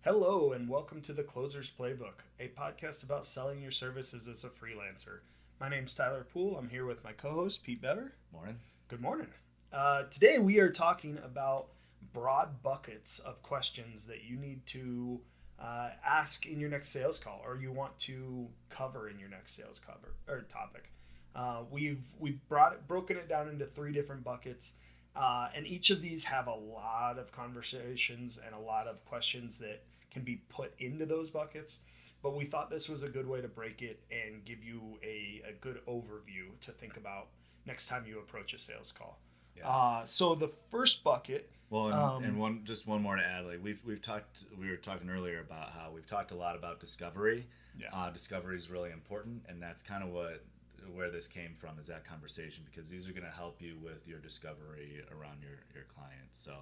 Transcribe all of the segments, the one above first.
Hello, and welcome to the Closer's Playbook, a podcast about selling your services as a freelancer. My name's Tyler Poole. I'm here with my co host, Pete Bever. Morning. Good morning. Today, we are talking about broad buckets of questions that you need to ask in your next sales call or you want to cover in your next sales cover or topic. We've broken it down into three different buckets. And each of these have a lot of conversations and a lot of questions that can be put into those buckets. But we thought this was a good way to break it and give you a good overview to think about next time you approach a sales call. Yeah. So the first bucket. Well, and one more to add. Like we've talked. We were talking earlier about how we've talked a lot about discovery. Yeah. Discovery is really important, and that's kind of where this came from, is that conversation, because these are going to help you with your discovery around your clients. So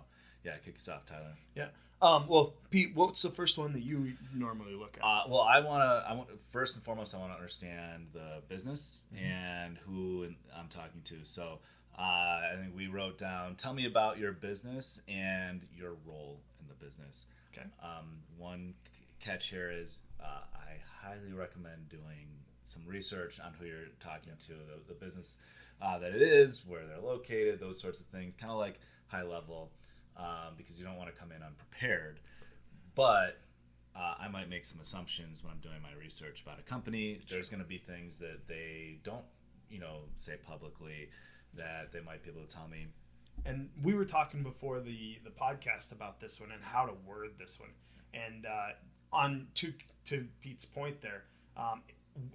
yeah, kick us off, Tyler. Yeah. Well, Pete, what's the first one that you normally look at? Well, I want first and foremost, I want to understand the business and who I'm talking to. So I think we wrote down, tell me about your business and your role in the business. Okay. One catch here is I highly recommend doing some research on who you're talking to, the business that it is, where they're located, those sorts of things, kind of like high level, because you don't want to come in unprepared. But I might make some assumptions when I'm doing my research about a company. Sure. There's going to be things that they don't, say publicly that they might be able to tell me. And we were talking before the podcast about this one and how to word this one. And on to Pete's point there,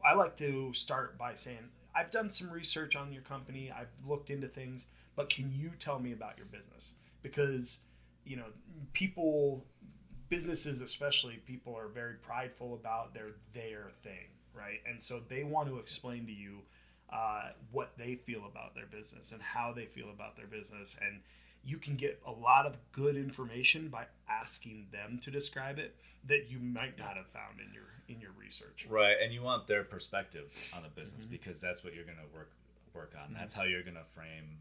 I like to start by saying, I've done some research on your company. I've looked into things, but can you tell me about your business? Because, businesses especially, people are very prideful about their thing, right? And so they want to explain to you what they feel about their business and how they feel about their business. And you can get a lot of good information by asking them to describe it that you might not have found in your research. Right, and you want their perspective on the business, because that's what you're going to work on. That's how you're going to frame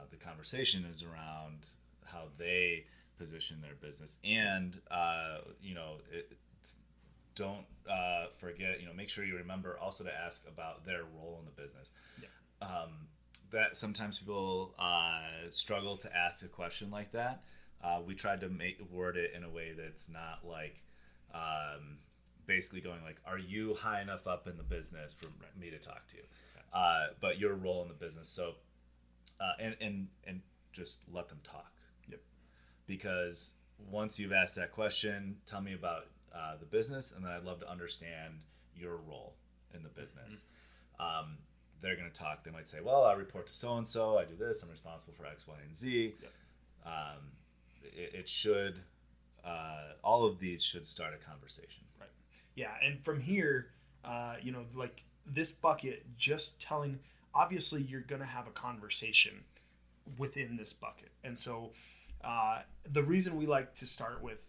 the conversation, is around how they position their business. And don't forget, make sure you remember also to ask about their role in the business. Yeah. That sometimes people struggle to ask a question like that. We tried to word it in a way that's not like basically going like, are you high enough up in the business for me to talk to you? But your role in the business. So and just let them talk. Yep. Because once you've asked that question, tell me about the business, and then I'd love to understand your role in the business. They're going to talk. They might say, well, I report to so-and-so. I do this. I'm responsible for X, Y, and Z. Yep. It should, all of these should start a conversation. Right. Yeah. And from here, like this bucket, just telling, obviously you're going to have a conversation within this bucket. And so the reason we like to start with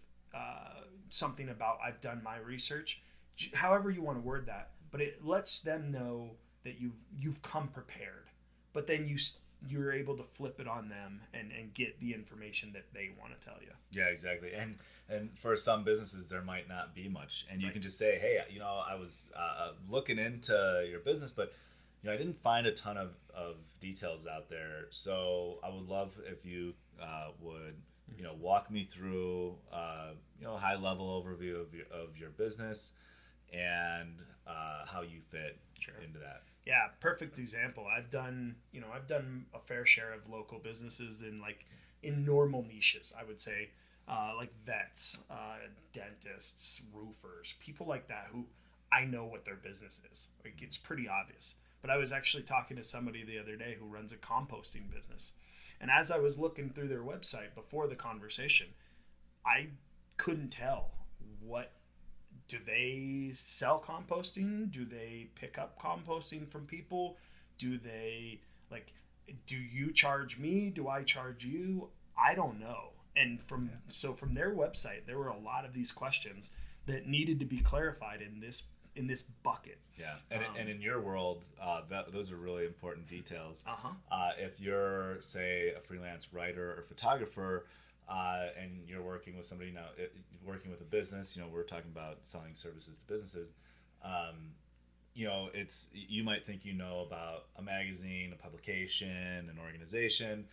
something about, I've done my research, however you want to word that, but it lets them know that you've come prepared, but then you're able to flip it on them and get the information that they want to tell you. Yeah, exactly. And for some businesses, there might not be much, and you can just say, hey, I was looking into your business, but I didn't find a ton of details out there. So I would love if you would walk me through high level overview of your business and how you fit into that. Yeah, perfect example. I've done a fair share of local businesses in normal niches, I would say, like vets, dentists, roofers, people like that who I know what their business is. Like, it's pretty obvious. But I was actually talking to somebody the other day who runs a composting business. And as I was looking through their website before the conversation, I couldn't tell do they sell composting? Do they pick up composting from people? Do you charge me? Do I charge you? I don't know. And from their website, there were a lot of these questions that needed to be clarified in this bucket. Yeah, and in your world, those are really important details. Uh-huh. If you're, say, a freelance writer or photographer, and you're working with somebody now, working with a business, we're talking about selling services to businesses. It's, you might think about a magazine, a publication, an organization.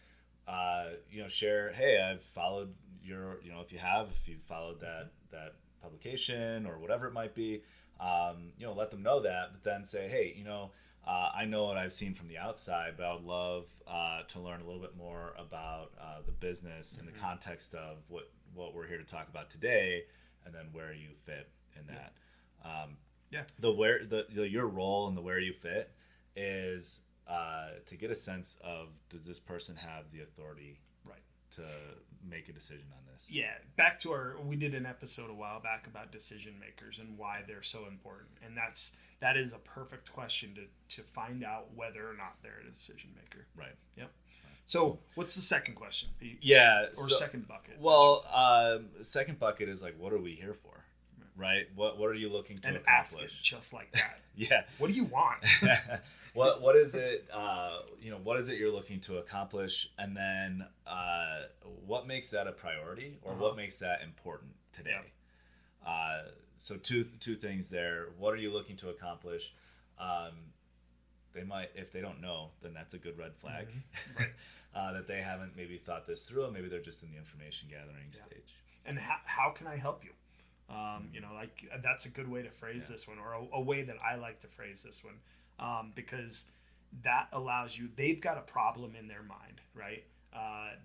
Share, hey, I've followed your, if you've followed that publication or whatever it might be. Let them know that, but then say, hey, I know what I've seen from the outside, but I would love to learn a little bit more about the business in the context of what we're here to talk about today, and then where you fit in that. Your role and the where you fit is to get a sense of, does this person have the authority to make a decision on this? Yeah, back to we did an episode a while back about decision makers and why they're so important, and that is a perfect question to find out whether or not they're a decision maker. Right. Yep. So what's the second question, Pete? Yeah. Second bucket. Well, second bucket is like, what are we here for? Right. What are you looking to accomplish? Ask it just like that. Yeah. What do you want? What is it? What is it you're looking to accomplish, and then what makes that a priority, or what makes that important today? Yeah. So two things there. What are you looking to accomplish? They might, if they don't know, then that's a good red flag. Right. That they haven't maybe thought this through, and maybe they're just in the information gathering stage. And how can I help you? That's a good way to phrase this one, or a way that I like to phrase this one, because that allows you, they've got a problem in their mind, right?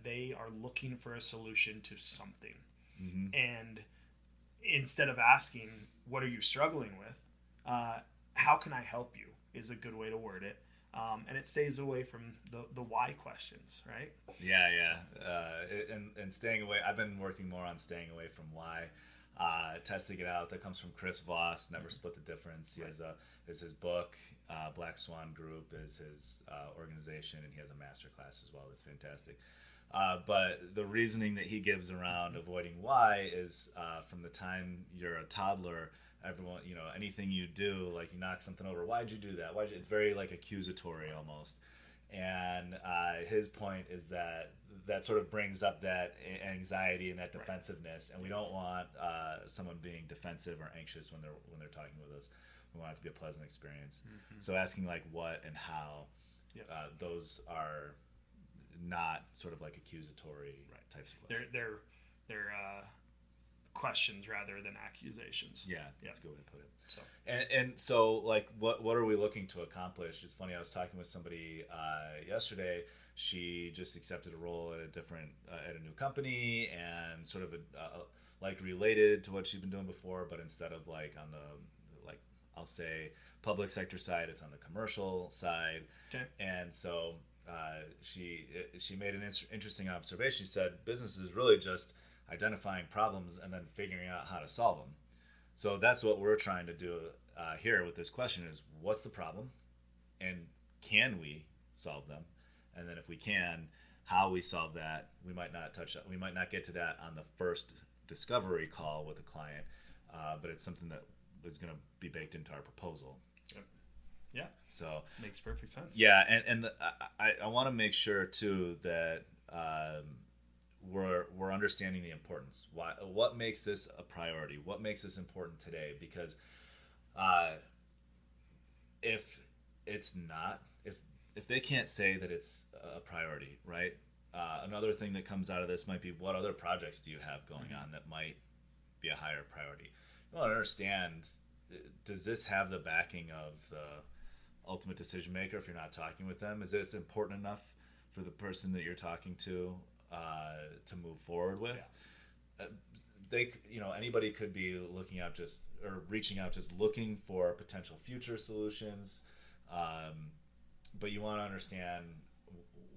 They are looking for a solution to something. Mm-hmm. And instead of asking, what are you struggling with? How can I help you is a good way to word it. And it stays away from the why questions, right? Yeah. So. And staying away, I've been working more on staying away from why. Testing it out. That comes from Chris Voss, Never Split the Difference. He has his book, Black Swan Group is his organization, and he has a master class as well. That's fantastic. But the reasoning that he gives around avoiding why is from the time you're a toddler, everyone, anything you do, like you knock something over, why'd you do that? It's very like accusatory almost. And his point is that sort of brings up that anxiety and that defensiveness, and we don't want someone being defensive or anxious when they're talking with us. We want it to be a pleasant experience. Mm-hmm. So asking like what and how, those are not sort of like accusatory types of questions. They're questions rather than accusations. Yeah, that's a good way to put it. So and so like what are we looking to accomplish? It's funny, I was talking with somebody yesterday. She just accepted a role at at a new company, and sort of like related to what she's been doing before, but instead of like on the, like, I'll say public sector side, it's on the commercial side. Okay. And so she made an interesting observation. She said business is really just identifying problems and then figuring out how to solve them. So that's what we're trying to do here with this question is, what's the problem, and can we solve them? And then if we can, how we solve that. We might not get to that on the first discovery call with a client, but it's something that is going to be baked into our proposal. Yep. Yeah. So makes perfect sense. Yeah, and I want to make sure too that we're understanding the importance. What makes this a priority? What makes this important today? Because if it's not, if they can't say that it's a priority, right? Another thing that comes out of this might be, what other projects do you have going on that might be a higher priority? You want to understand, does this have the backing of the ultimate decision maker if you're not talking with them? Is this important enough for the person that you're talking to move forward with? Yeah. Anybody could be looking out reaching out just looking for potential future solutions. But you want to understand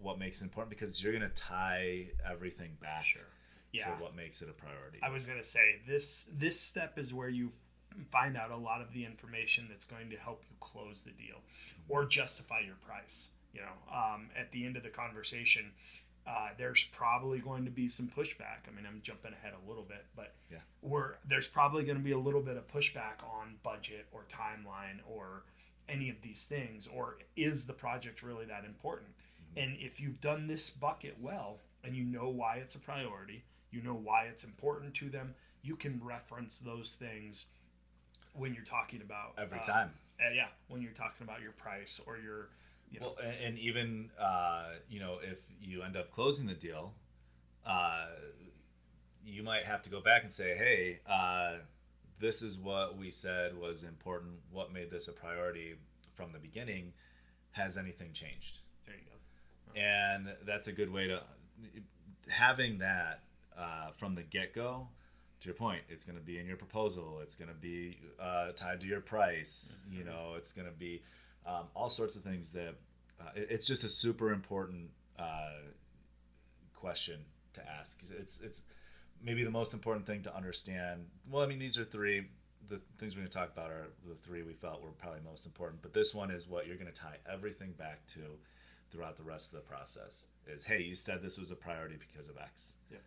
what makes it important, because you're going to tie everything back to what makes it a priority. I was going to say, this step is where you find out a lot of the information that's going to help you close the deal or justify your price. At the end of the conversation, there's probably going to be some pushback. I mean, I'm jumping ahead a little bit, but there's probably going to be a little bit of pushback on budget or timeline or any of these things, or is the project really that important? Mm-hmm. And if you've done this bucket well, and you know why it's a priority, you know why it's important to them. You can reference those things when you're talking about every time. Yeah, when you're talking about your price or your, well, and even if you end up closing the deal, you might have to go back and say, hey, this is what we said was important. What made this a priority from the beginning? Has anything changed? There you go. Oh. And that's a good way to having that from the get-go. To your point, it's going to be in your proposal. It's going to be tied to your price. Mm-hmm. It's going to be all sorts of things that it's just a super important question to ask. It's maybe the most important thing to understand. Well, I mean, these are three. The things we're going to talk about are the three we felt were probably most important. But this one is what you're going to tie everything back to throughout the rest of the process. Is, hey, you said this was a priority because of X. Yeah.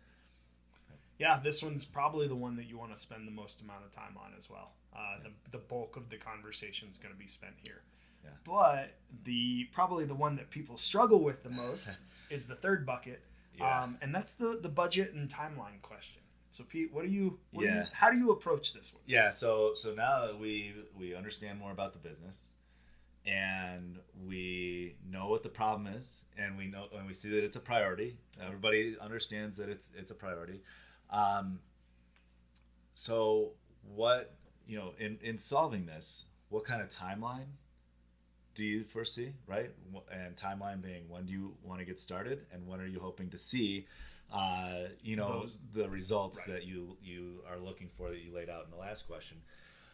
Yeah, this one's probably the one that you want to spend the most amount of time on as well. The bulk of the conversation is going to be spent here. Yeah. But probably the one that people struggle with the most is the third bucket, and that's the budget and timeline question. So Pete, how do you approach this one? Yeah, so now that we understand more about the business, and we know what the problem is, and we see that it's a priority. Everybody understands that it's a priority. So what, in solving this, what kind of timeline do you foresee, right? And timeline being, when do you want to get started, and when are you hoping to see, the results that you are looking for that you laid out in the last question.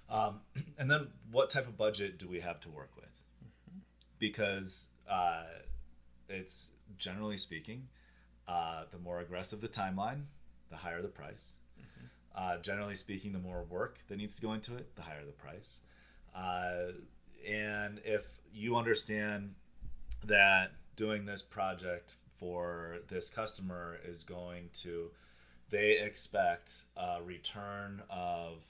And then what type of budget do we have to work with? Mm-hmm. Because it's, generally speaking, the more aggressive the timeline, the higher the price. Mm-hmm. Generally speaking, the more work that needs to go into it, the higher the price. And if you understand that doing this project for this customer is going to, they expect a return of,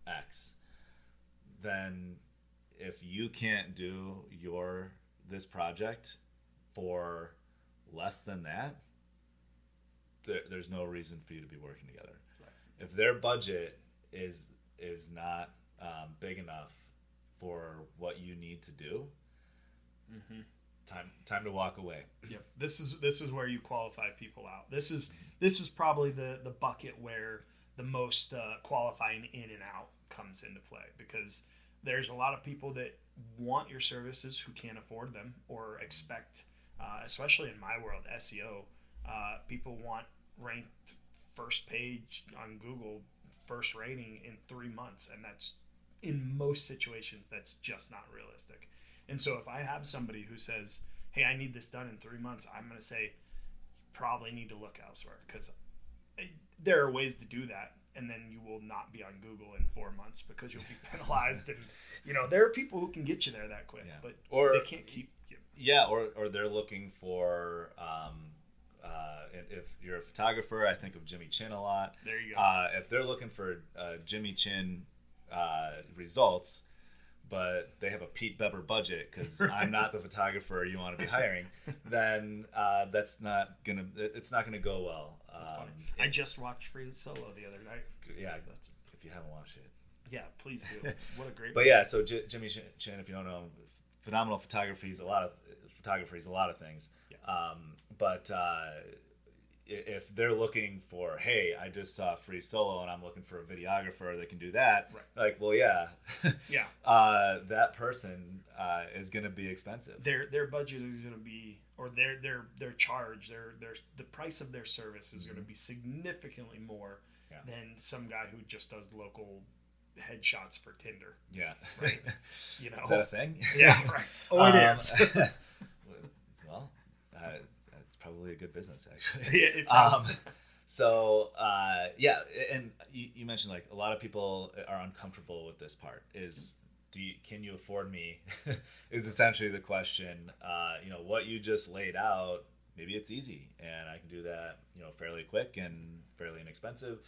X, then if you can't do this project for less than that, there's no reason for you to be working together. Right. If their budget is not big enough for what you need to do, mm-hmm. time to walk away. Yep. This is where you qualify people out. This is probably the bucket where the most qualifying in and out comes into play, because there's a lot of people that want your services who can't afford them or expect, especially in my world, SEO, people want ranked first page on Google, first rating in 3 months, and that's, in most situations, that's just not realistic. And so if I have somebody who says, hey, I need this done in 3 months, I'm going to say, you probably need to look elsewhere, because there are ways to do that, and then you will not be on Google in 4 months because you'll be penalized. And there are people who can get you there that quick, but they can't keep you. Yeah, or they're looking for if you're a photographer, I think of Jimmy Chin a lot. There you go. If they're looking for Jimmy Chin results, but they have a Pete Beber budget because I'm not the photographer you want to be hiring, then it's not gonna go well. That's funny. I just watched Free Solo the other night. Yeah, if you haven't watched it. Yeah, please do. What a great. But movie. Yeah, so Jimmy Chin, if you don't know him, phenomenal photography is a lot of things. Yeah. But if they're looking for, hey, I just saw Free Solo and I'm looking for a videographer that can do that, right. Like, well, yeah, yeah, that person is going to be expensive. Their budget is going to be, or their charge, the price of their service is mm-hmm. going to be significantly more than some guy who just does local headshots for Tinder. Yeah, right. Is that a thing? Yeah, right. Oh, it is. Well, that's probably a good business, actually. Yeah. So, and you mentioned, like, a lot of people are uncomfortable with this part. Can you afford me? Is essentially the question. What you just laid out, maybe it's easy and I can do that, fairly quick and fairly inexpensive.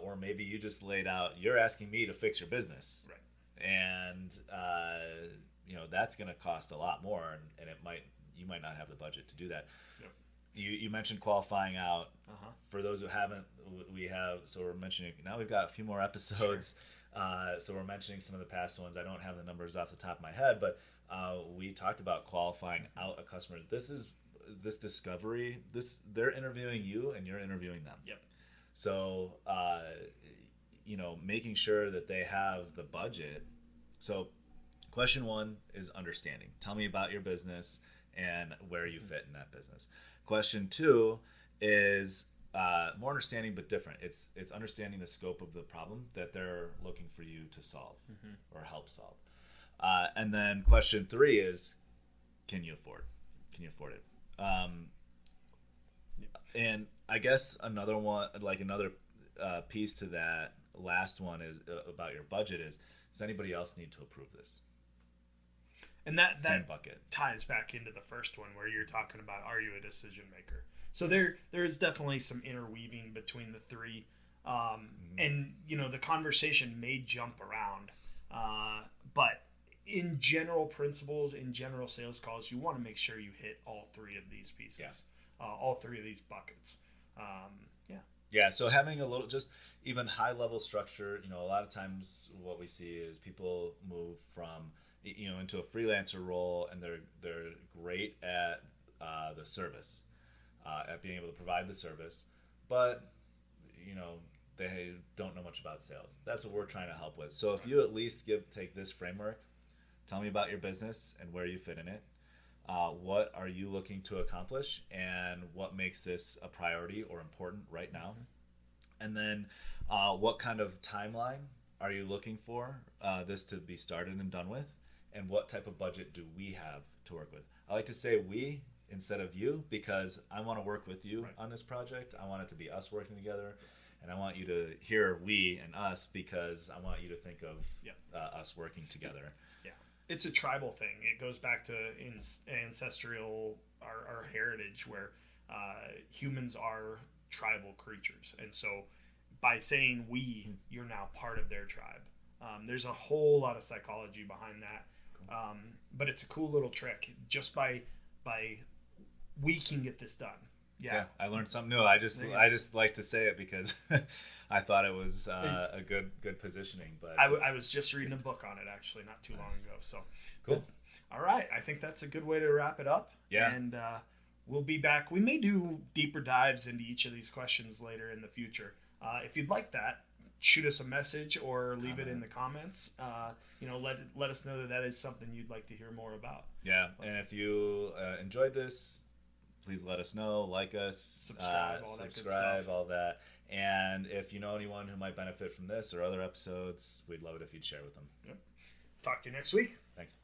Or maybe you just laid out, you're asking me to fix your business. Right. And, that's going to cost a lot more, and you might not have the budget to do that. Yep. You mentioned qualifying out. Uh-huh. For those who haven't, so we're mentioning, now we've got a few more episodes. Sure. So we're mentioning some of the past ones. I don't have the numbers off the top of my head, but we talked about qualifying out a customer. This discovery, they're interviewing you and you're interviewing them. Yep. So, making sure that they have the budget. So question one is understanding. Tell me about your business and where you fit in that business. Question two is more understanding, but different. It's understanding the scope of the problem that they're looking for you to solve or help solve. And then question three is, can you afford it? And I guess another one, like another piece to that last one is about your budget is, does anybody else need to approve this? And that bucket ties back into the first one where you're talking about, are you a decision maker? So there is definitely some interweaving between the three. And, the conversation may jump around. But in general principles, in general sales calls, you want to make sure you hit all three of these pieces, all three of these buckets. Yeah, so having a little, just even high level structure, a lot of times what we see is people move from, into a freelancer role, and they're great at the service, at being able to provide the service, but they don't know much about sales. That's what we're trying to help with. So if you at least take this framework, tell me about your business and where you fit in it. What are you looking to accomplish, and what makes this a priority or important right now? And then what kind of timeline are you looking for this to be started and done with? And what type of budget do we have to work with? I like to say we instead of you, because I want to work with you on this project. I want it to be us working together. And I want you to hear we and us, because I want you to think of us working together. Yeah. It's a tribal thing. It goes back to ancestral, our heritage, where humans are tribal creatures. And so by saying we, you're now part of their tribe. There's a whole lot of psychology behind that. But it's a cool little trick. Just by we can get this done. Yeah, I learned something new. I just like to say it because I thought it was a good positioning. But I was just reading a book on it actually not too long ago. So cool. All right, I think that's a good way to wrap it up. Yeah, and we'll be back. We may do deeper dives into each of these questions later in the future. If you'd like that, shoot us a message or leave it in the comments. Let us know that is something you'd like to hear more about. Yeah, and if you enjoyed this, please let us know, like us, subscribe, that good stuff. All that. And if you know anyone who might benefit from this or other episodes, we'd love it if you'd share with them. Yep. Talk to you next week. Thanks.